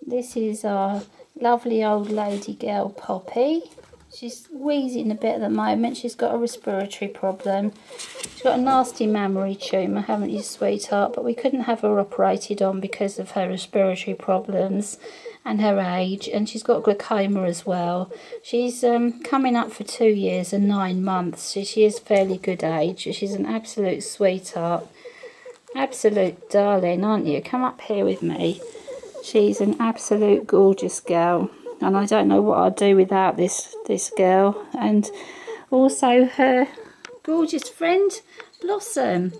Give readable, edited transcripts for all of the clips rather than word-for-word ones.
This is our lovely old lady girl Poppy. She's wheezing a bit at the moment. She's got a respiratory problem. She's got a nasty mammary tumour, haven't you, sweetheart? But we couldn't have her operated on because of her respiratory problems and her age. And she's got glaucoma as well. She's coming up for 2 years and 9 months. So she is fairly good age. She's an absolute sweetheart. Absolute darling, aren't you? Come up here with me. She's an absolute gorgeous girl. And I don't know what I'd do without this girl. And also her gorgeous friend Blossom,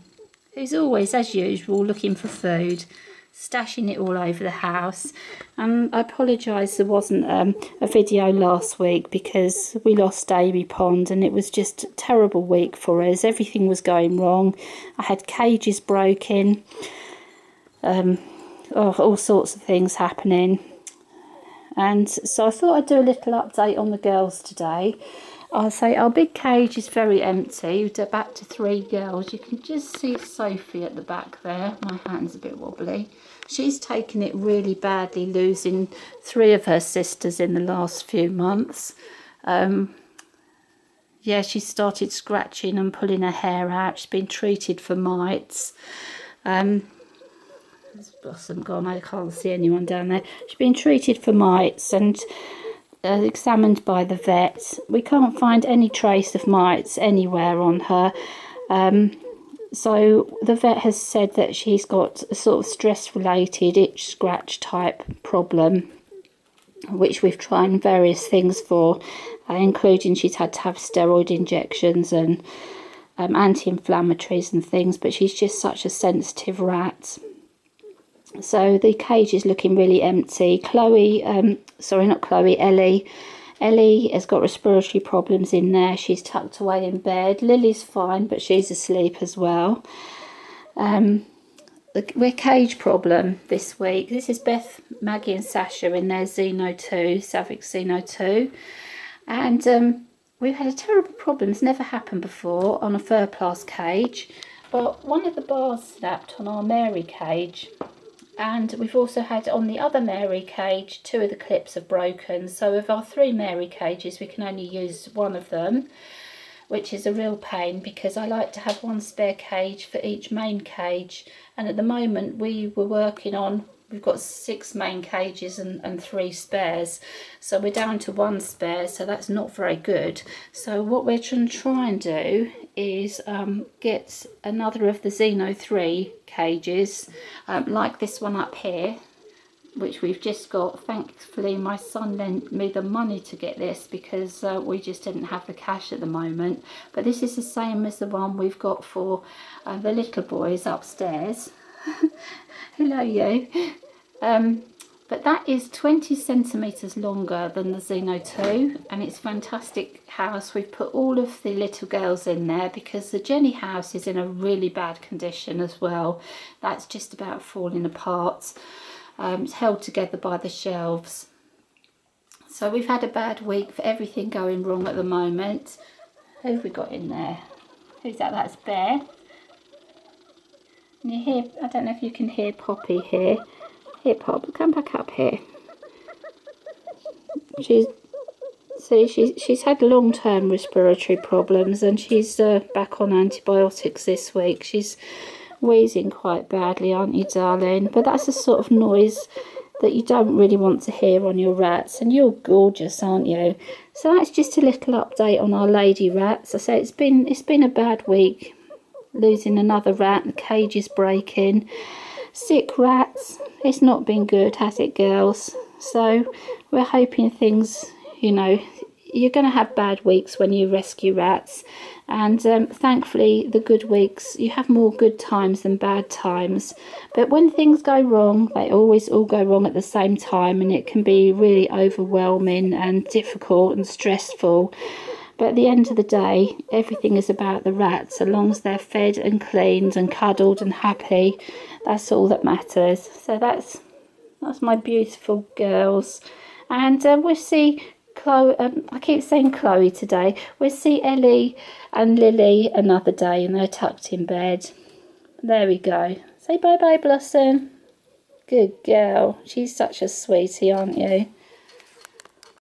who's always, as usual, looking for food, stashing it all over the house. And I apologise there wasn't a video last week because we lost Amy Pond and it was just a terrible week for us. Everything was going wrong. I had cages broken, all sorts of things happening. And so I thought I'd do a little update on the girls today. I'll say our big cage is very empty. We're back to 3 girls. You can just see Sophie at the back there. My hand's a bit wobbly. She's taken it really badly, losing 3 of her sisters in the last few months. Yeah, she started scratching and pulling her hair out. She's been treated for mites. There's Blossom gone, I can't see anyone down there. She's been treated for mites and examined by the vet. We can't find any trace of mites anywhere on her. So the vet has said that she's got a sort of stress-related itch scratch type problem, which we've tried various things for, including she's had to have steroid injections and anti-inflammatories and things, but she's just such a sensitive rat. So the cage is looking really empty. Ellie has got respiratory problems in there. She's tucked away in bed. Lily's fine, but she's asleep as well. We're cage problem this week. This is Beth, Maggie and Sasha in their Xeno 2, Savick Xeno 2. And we've had a terrible problem. It's never happened before on a fur-plus cage. But one of the bars snapped on our Mary cage. And we've also had on the other Mary cage, 2 of the clips have broken. So of our 3 Mary cages, we can only use 1 of them, which is a real pain because I like to have 1 spare cage for each main cage. And at the moment we were working on, we've got 6 main cages and 3 spares. So we're down to 1 spare, so that's not very good. So what we're trying to try and do is get another of the Xeno 3 cages, like this one up here, which we've just got. Thankfully my son lent me the money to get this because we just didn't have the cash at the moment. But this is the same as the one we've got for the little boys upstairs. Hello you. But that is 20 centimetres longer than the Xeno 2, and it's a fantastic house. We've put all of the little girls in there because the Jenny house is in a really bad condition as well. That's just about falling apart. It's held together by the shelves. So we've had a bad week for everything going wrong at the moment. Who have we got in there? Who's that? That's Bear. And you hear, I don't know if you can hear Poppy here. Here, Pop, come back up here. She's had long-term respiratory problems and she's back on antibiotics this week. She's wheezing quite badly, aren't you, darling? But that's the sort of noise that you don't really want to hear on your rats. And you're gorgeous, aren't you? So that's just a little update on our lady rats. I say it's been a bad week. Losing another rat, the cage is breaking. Sick rats. It's not been good, has it, girls? So we're hoping things, you know, you're going to have bad weeks when you rescue rats, and thankfully the good weeks, you have more good times than bad times. But when things go wrong, they always all go wrong at the same time, and it can be really overwhelming and difficult and stressful. But at the end of the day, everything is about the rats. So long as they're fed and cleaned and cuddled and happy, that's all that matters. So that's my beautiful girls. And we'll see Chloe, I keep saying Chloe today. We'll see Ellie and Lily another day, and they're tucked in bed. There we go. Say bye-bye, Blossom. Good girl. She's such a sweetie, aren't you?